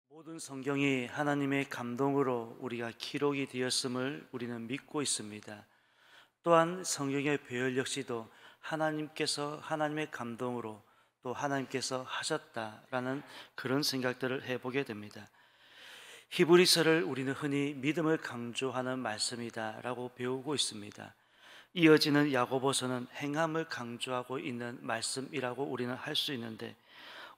모든 성경이 하나님의 감동으로 우리가 기록이 되었음을 우리는 믿고 있습니다. 또한 성경의 배열 역시도 하나님의 감동으로 또 하나님께서 하셨다라는 그런 생각들을 해보게 됩니다. 히브리서를 우리는 흔히 믿음을 강조하는 말씀이다라고 배우고 있습니다. 이어지는 야고보서는 행함을 강조하고 있는 말씀이라고 우리는 할 수 있는데,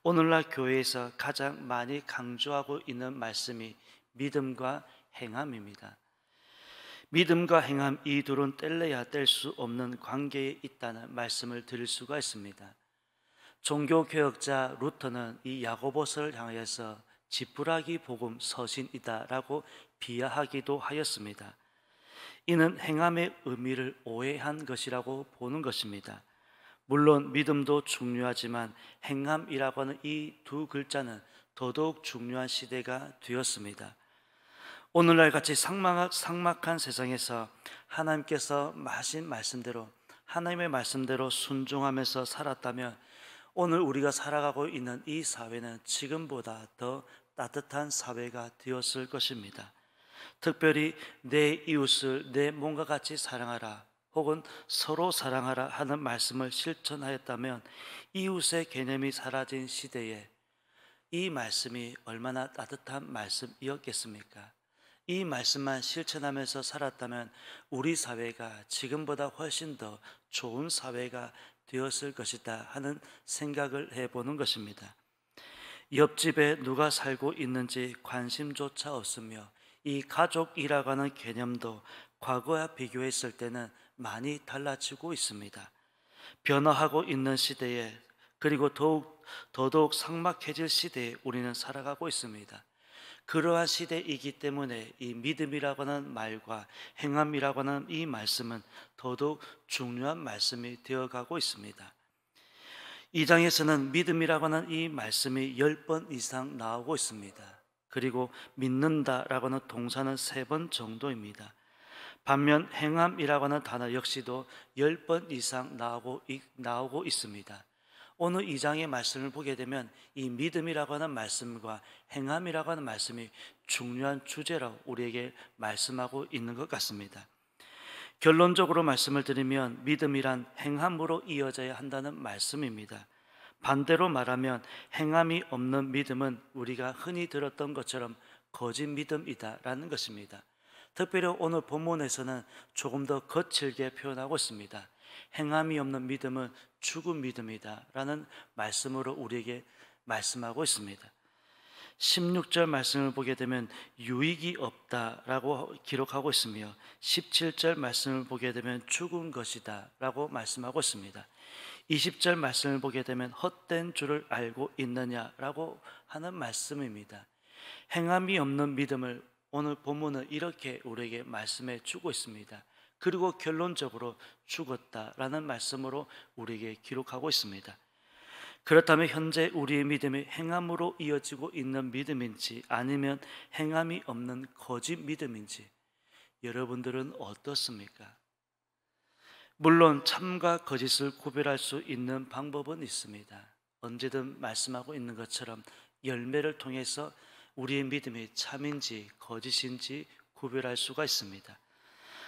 오늘날 교회에서 가장 많이 강조하고 있는 말씀이 믿음과 행함입니다. 믿음과 행함 이 둘은 뗄래야 뗄 수 없는 관계에 있다는 말씀을 드릴 수가 있습니다. 종교개혁자 루터는 이 야고보서를 향하여서 지푸라기 복음 서신이다라고 비하하기도 하였습니다. 이는 행함의 의미를 오해한 것이라고 보는 것입니다. 물론 믿음도 중요하지만 행함이라고 하는 이 두 글자는 더더욱 중요한 시대가 되었습니다. 오늘날 같이 삭막한 세상에서 하나님께서 하신 말씀대로, 하나님의 말씀대로 순종하면서 살았다면 오늘 우리가 살아가고 있는 이 사회는 지금보다 더 따뜻한 사회가 되었을 것입니다. 특별히 내 이웃을 내 몸과 같이 사랑하라, 혹은 서로 사랑하라 하는 말씀을 실천하였다면 이웃의 개념이 사라진 시대에 이 말씀이 얼마나 따뜻한 말씀이었겠습니까? 이 말씀만 실천하면서 살았다면 우리 사회가 지금보다 훨씬 더 좋은 사회가 되었을 것이다 하는 생각을 해보는 것입니다. 옆집에 누가 살고 있는지 관심조차 없으며 이 가족이라고 하는 개념도 과거와 비교했을 때는 많이 달라지고 있습니다. 변화하고 있는 시대에, 그리고 더더욱 삭막해질 시대에 우리는 살아가고 있습니다. 그러한 시대이기 때문에 이 믿음이라고 하는 말과 행함이라고 하는 이 말씀은 더더욱 중요한 말씀이 되어가고 있습니다. 이 장에서는 믿음이라고 하는 이 말씀이 10번 이상 나오고 있습니다. 그리고 믿는다라고 하는 동사는 3번 정도입니다. 반면 행함이라고 하는 단어 역시도 10번 이상 나오고 있습니다. 오늘 이 장의 말씀을 보게 되면 이 믿음이라고 하는 말씀과 행함이라고 하는 말씀이 중요한 주제라고 우리에게 말씀하고 있는 것 같습니다. 결론적으로 말씀을 드리면 믿음이란 행함으로 이어져야 한다는 말씀입니다. 반대로 말하면 행함이 없는 믿음은 우리가 흔히 들었던 것처럼 거짓 믿음이다라는 것입니다. 특별히 오늘 본문에서는 조금 더 거칠게 표현하고 있습니다. 행함이 없는 믿음은 죽은 믿음이다 라는 말씀으로 우리에게 말씀하고 있습니다. 16절 말씀을 보게 되면 유익이 없다라고 기록하고 있으며 17절 말씀을 보게 되면 죽은 것이다 라고 말씀하고 있습니다. 20절 말씀을 보게 되면 헛된 줄을 알고 있느냐라고 하는 말씀입니다. 행함이 없는 믿음을 오늘 본문은 이렇게 우리에게 말씀해 주고 있습니다. 그리고 결론적으로 죽었다라는 말씀으로 우리에게 기록하고 있습니다. 그렇다면 현재 우리의 믿음이 행함으로 이어지고 있는 믿음인지 아니면 행함이 없는 거짓 믿음인지 여러분들은 어떻습니까? 물론 참과 거짓을 구별할 수 있는 방법은 있습니다. 언제든 말씀하고 있는 것처럼 열매를 통해서 우리의 믿음이 참인지 거짓인지 구별할 수가 있습니다.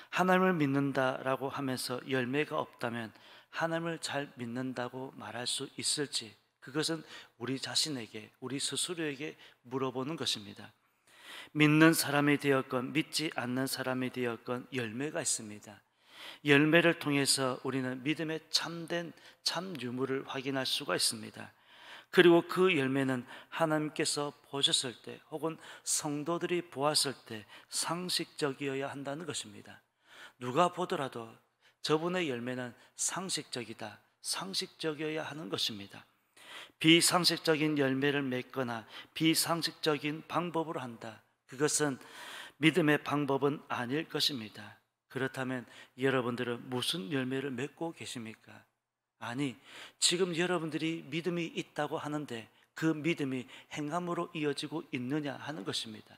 하나님을 믿는다라고 하면서 열매가 없다면 하나님을 잘 믿는다고 말할 수 있을지, 그것은 우리 자신에게, 우리 스스로에게 물어보는 것입니다. 믿는 사람이 되었건 믿지 않는 사람이 되었건 열매가 있습니다. 열매를 통해서 우리는 믿음의 참 유무를 확인할 수가 있습니다. 그리고 그 열매는 하나님께서 보셨을 때 혹은 성도들이 보았을 때 상식적이어야 한다는 것입니다. 누가 보더라도 저분의 열매는 상식적이다, 상식적이어야 하는 것입니다. 비상식적인 열매를 맺거나 비상식적인 방법으로 한다, 그것은 믿음의 방법은 아닐 것입니다. 그렇다면 여러분들은 무슨 열매를 맺고 계십니까? 아니, 지금 여러분들이 믿음이 있다고 하는데 그 믿음이 행함으로 이어지고 있느냐 하는 것입니다.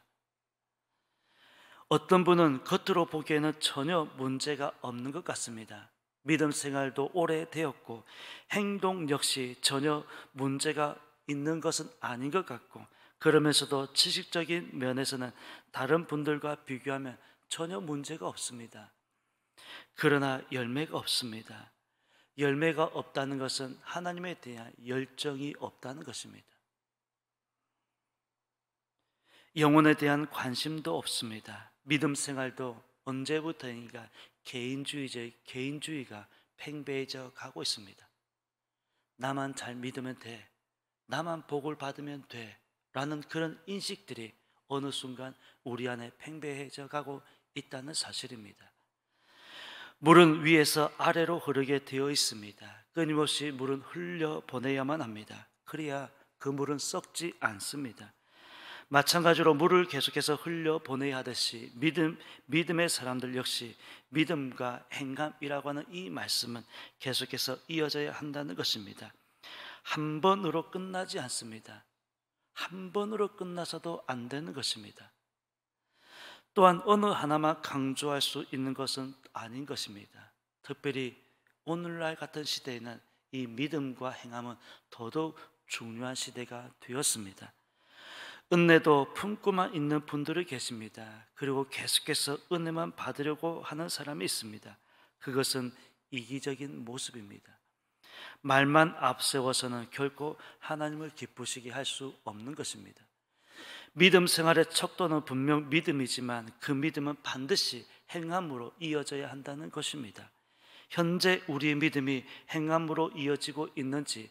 어떤 분은 겉으로 보기에는 전혀 문제가 없는 것 같습니다. 믿음 생활도 오래되었고 행동 역시 전혀 문제가 있는 것은 아닌 것 같고, 그러면서도 지식적인 면에서는 다른 분들과 비교하면 전혀 문제가 없습니다. 그러나 열매가 없습니다. 열매가 없다는 것은 하나님에 대한 열정이 없다는 것입니다. 영혼에 대한 관심도 없습니다. 믿음 생활도 언제부터인가 개인주의가 팽배해져 가고 있습니다. 나만 잘 믿으면 돼, 나만 복을 받으면 돼 라는 그런 인식들이 어느 순간 우리 안에 팽배해져 가고 있다는 사실입니다. 물은 위에서 아래로 흐르게 되어 있습니다. 끊임없이 물은 흘려보내야만 합니다. 그래야 그 물은 썩지 않습니다. 마찬가지로 물을 계속해서 흘려보내야 하듯이 믿음의 사람들 역시 믿음과 행함이라고 하는 이 말씀은 계속해서 이어져야 한다는 것입니다. 한 번으로 끝나지 않습니다. 한 번으로 끝나서도 안 되는 것입니다. 또한 어느 하나만 강조할 수 있는 것은 아닌 것입니다. 특별히 오늘날 같은 시대에는 이 믿음과 행함은 더더욱 중요한 시대가 되었습니다. 은혜도 품고만 있는 분들이 계십니다. 그리고 계속해서 은혜만 받으려고 하는 사람이 있습니다. 그것은 이기적인 모습입니다. 말만 앞세워서는 결코 하나님을 기쁘시게 할 수 없는 것입니다. 믿음 생활의 척도는 분명 믿음이지만 그 믿음은 반드시 행함으로 이어져야 한다는 것입니다. 현재 우리의 믿음이 행함으로 이어지고 있는지,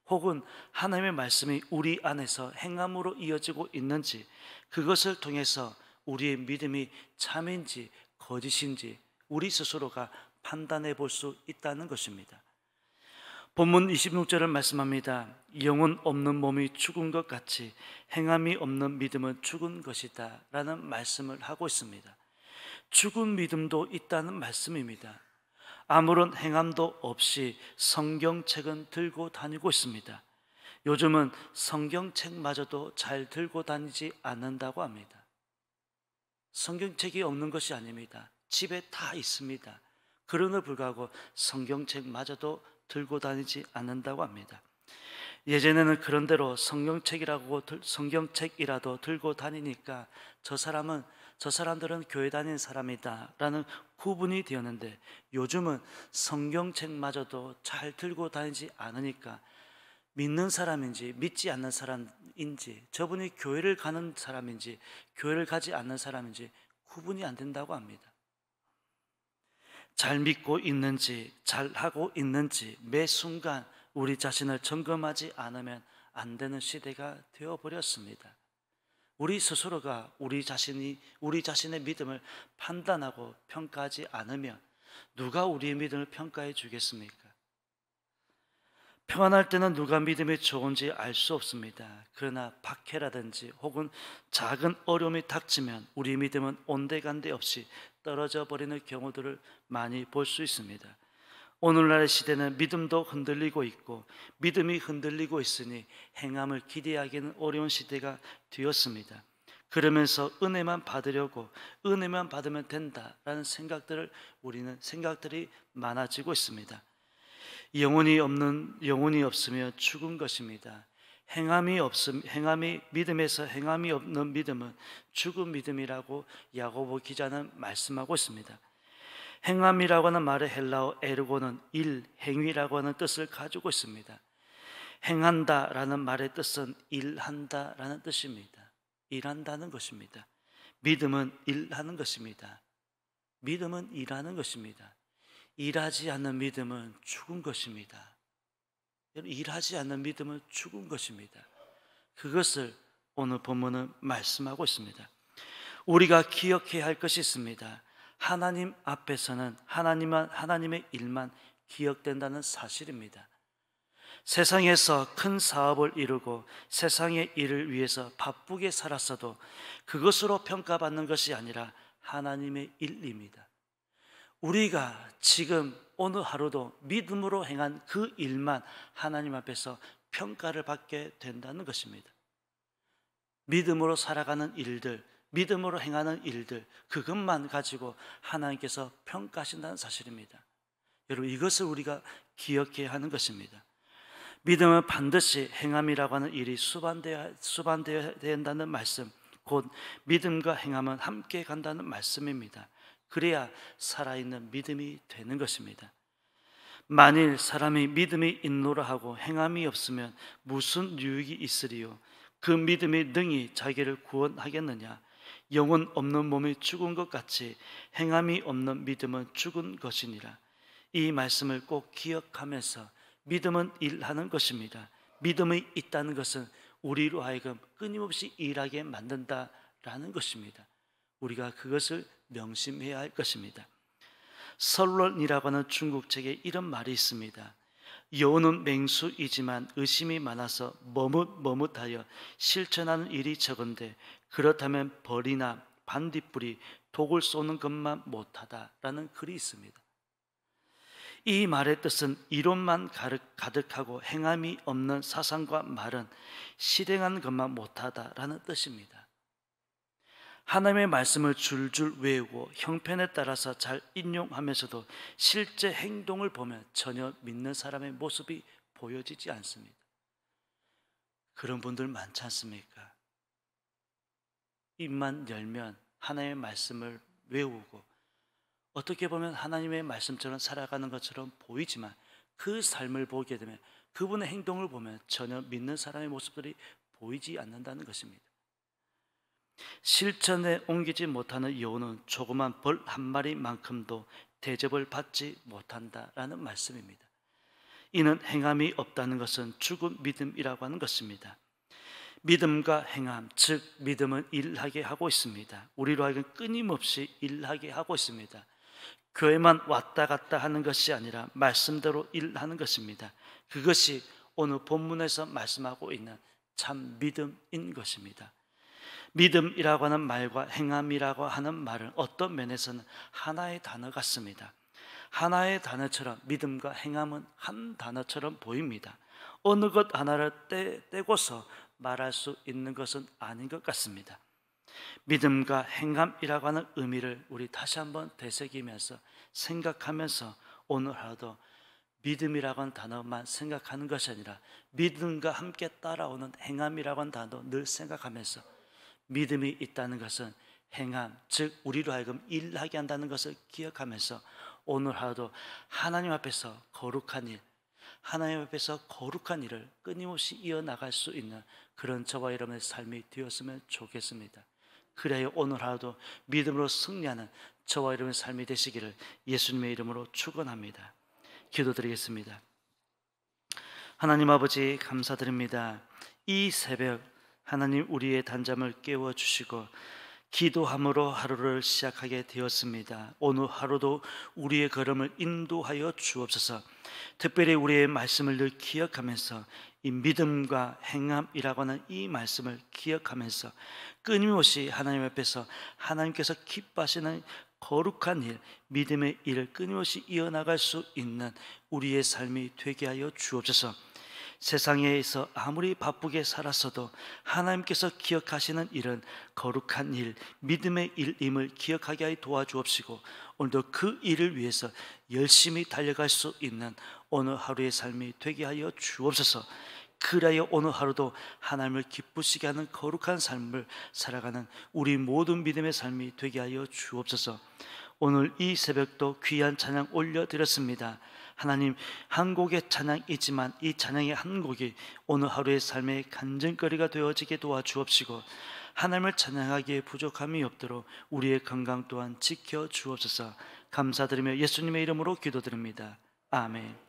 혹은 하나님의 말씀이 우리 안에서 행함으로 이어지고 있는지, 그것을 통해서 우리의 믿음이 참인지 거짓인지 우리 스스로가 판단해 볼 수 있다는 것입니다. 본문 26절을 말씀합니다. 영혼 없는 몸이 죽은 것 같이 행함이 없는 믿음은 죽은 것이다 라는 말씀을 하고 있습니다. 죽은 믿음도 있다는 말씀입니다. 아무런 행함도 없이 성경책은 들고 다니고 있습니다. 요즘은 성경책마저도 잘 들고 다니지 않는다고 합니다. 성경책이 없는 것이 아닙니다. 집에 다 있습니다. 그럼에도 불구하고 성경책마저도 들고 다니지 않는다고 합니다. 예전에는 그런대로 성경책이라도 들고 다니니까 저 사람들은 교회 다니는 사람이다 라는 구분이 되었는데, 요즘은 성경책마저도 잘 들고 다니지 않으니까 믿는 사람인지 믿지 않는 사람인지, 저분이 교회를 가는 사람인지 교회를 가지 않는 사람인지 구분이 안 된다고 합니다. 잘 믿고 있는지 잘 하고 있는지 매 순간 우리 자신을 점검하지 않으면 안 되는 시대가 되어버렸습니다. 우리 스스로가 우리 자신의 믿음을 판단하고 평가하지 않으면 누가 우리의 믿음을 평가해 주겠습니까? 평안할 때는 누가 믿음이 좋은지 알 수 없습니다. 그러나 박해라든지 혹은 작은 어려움이 닥치면 우리 믿음은 온데간데 없이 떨어져 버리는 경우들을 많이 볼 수 있습니다. 오늘날의 시대는 믿음도 흔들리고 있고 믿음이 흔들리고 있으니 행함을 기대하기는 어려운 시대가 되었습니다. 그러면서 은혜만 받으려고 은혜만 받으면 된다라는 생각들이 많아지고 있습니다. 영혼이 없으면 죽은 것입니다. 믿음에서 행함이 없는 믿음은 죽은 믿음이라고 야고보 기자는 말씀하고 있습니다. 행함이라고 하는 말의 헬라어 에르고는 일, 행위라고 하는 뜻을 가지고 있습니다. 행한다라는 말의 뜻은 일한다라는 뜻입니다. 일한다는 것입니다. 믿음은 일하는 것입니다. 믿음은 일하는 것입니다. 일하지 않는 믿음은 죽은 것입니다. 일하지 않는 믿음은 죽은 것입니다. 그것을 오늘 본문은 말씀하고 있습니다. 우리가 기억해야 할 것이 있습니다. 하나님 앞에서는 하나님의 일만 기억된다는 사실입니다. 세상에서 큰 사업을 이루고 세상의 일을 위해서 바쁘게 살았어도 그것으로 평가받는 것이 아니라 하나님의 일입니다. 우리가 지금 오늘 하루도 믿음으로 행한 그 일만 하나님 앞에서 평가를 받게 된다는 것입니다. 믿음으로 살아가는 일들, 믿음으로 행하는 일들, 그것만 가지고 하나님께서 평가하신다는 사실입니다. 여러분, 이것을 우리가 기억해야 하는 것입니다. 믿음은 반드시 행함이라고 하는 일이 수반되어야 된다는 말씀, 곧 믿음과 행함은 함께 간다는 말씀입니다. 그래야 살아있는 믿음이 되는 것입니다. 만일 사람이 믿음이 있노라 하고 행함이 없으면 무슨 유익이 있으리요? 그 믿음이 능히 자기를 구원하겠느냐? 영혼 없는 몸이 죽은 것 같이 행함이 없는 믿음은 죽은 것이니라. 이 말씀을 꼭 기억하면서 믿음은 일하는 것입니다. 믿음이 있다는 것은 우리로 하여금 끊임없이 일하게 만든다라는 것입니다. 우리가 그것을 명심해야 할 것입니다. 설론이라고 하는 중국 책에 이런 말이 있습니다. 여우는 맹수이지만 의심이 많아서 머뭇머뭇하여 실천하는 일이 적은데 그렇다면 벌이나 반딧불이 독을 쏘는 것만 못하다라는 글이 있습니다. 이 말의 뜻은 이론만 가득하고 행함이 없는 사상과 말은 실행하는 것만 못하다라는 뜻입니다. 하나님의 말씀을 줄줄 외우고 형편에 따라서 잘 인용하면서도 실제 행동을 보면 전혀 믿는 사람의 모습이 보여지지 않습니다. 그런 분들 많지 않습니까? 입만 열면 하나님의 말씀을 외우고 어떻게 보면 하나님의 말씀처럼 살아가는 것처럼 보이지만 그 삶을 보게 되면, 그분의 행동을 보면 전혀 믿는 사람의 모습들이 보이지 않는다는 것입니다. 실천에 옮기지 못하는 여우는 조그만 벌 한 마리만큼도 대접을 받지 못한다라는 말씀입니다. 이는 행함이 없다는 것은 죽은 믿음이라고 하는 것입니다. 믿음과 행함, 즉 믿음은 일하게 하고 있습니다. 우리로 하여금 끊임없이 일하게 하고 있습니다. 교회만 왔다 갔다 하는 것이 아니라 말씀대로 일하는 것입니다. 그것이 오늘 본문에서 말씀하고 있는 참 믿음인 것입니다. 믿음이라고 하는 말과 행함이라고 하는 말은 어떤 면에서는 하나의 단어 같습니다. 하나의 단어처럼 믿음과 행함은 한 단어처럼 보입니다. 어느 것 하나를 떼고서 말할 수 있는 것은 아닌 것 같습니다. 믿음과 행함이라고 하는 의미를 우리 다시 한번 되새기면서 생각하면서 오늘 하루도 믿음이라고 하는 단어만 생각하는 것이 아니라 믿음과 함께 따라오는 행함이라고 하는 단어도 늘 생각하면서 믿음이 있다는 것은 행함, 즉 우리로 하여금 일하게 한다는 것을 기억하면서 오늘 하루도 하나님 앞에서 거룩한 일, 하나님 앞에서 거룩한 일을 끊임없이 이어나갈 수 있는 그런 저와 여러분의 삶이 되었으면 좋겠습니다. 그래야 오늘 하루도 믿음으로 승리하는 저와 여러분의 삶이 되시기를 예수님의 이름으로 축원합니다. 기도드리겠습니다. 하나님 아버지, 감사드립니다. 이 새벽 하나님 우리의 단잠을 깨워주시고 기도함으로 하루를 시작하게 되었습니다. 오늘 하루도 우리의 걸음을 인도하여 주옵소서. 특별히 우리의 말씀을 늘 기억하면서 이 믿음과 행함이라고 하는 이 말씀을 기억하면서 끊임없이 하나님 앞에서 하나님께서 기뻐하시는 거룩한 일, 믿음의 일을 끊임없이 이어나갈 수 있는 우리의 삶이 되게 하여 주옵소서. 세상에서 아무리 바쁘게 살았어도 하나님께서 기억하시는 일은 거룩한 일, 믿음의 일임을 기억하게 하여 도와주옵시고 오늘도 그 일을 위해서 열심히 달려갈 수 있는 오늘 하루의 삶이 되게 하여 주옵소서. 그래야 오늘 하루도 하나님을 기쁘시게 하는 거룩한 삶을 살아가는 우리 모든 믿음의 삶이 되게 하여 주옵소서. 오늘 이 새벽도 귀한 찬양 올려드렸습니다. 하나님, 한 곡의 찬양이지만 이 찬양의 한 곡이 오늘 하루의 삶의 간증거리가 되어지게 도와주옵시고 하나님을 찬양하기에 부족함이 없도록 우리의 건강 또한 지켜주옵소서. 감사드리며 예수님의 이름으로 기도드립니다. 아멘.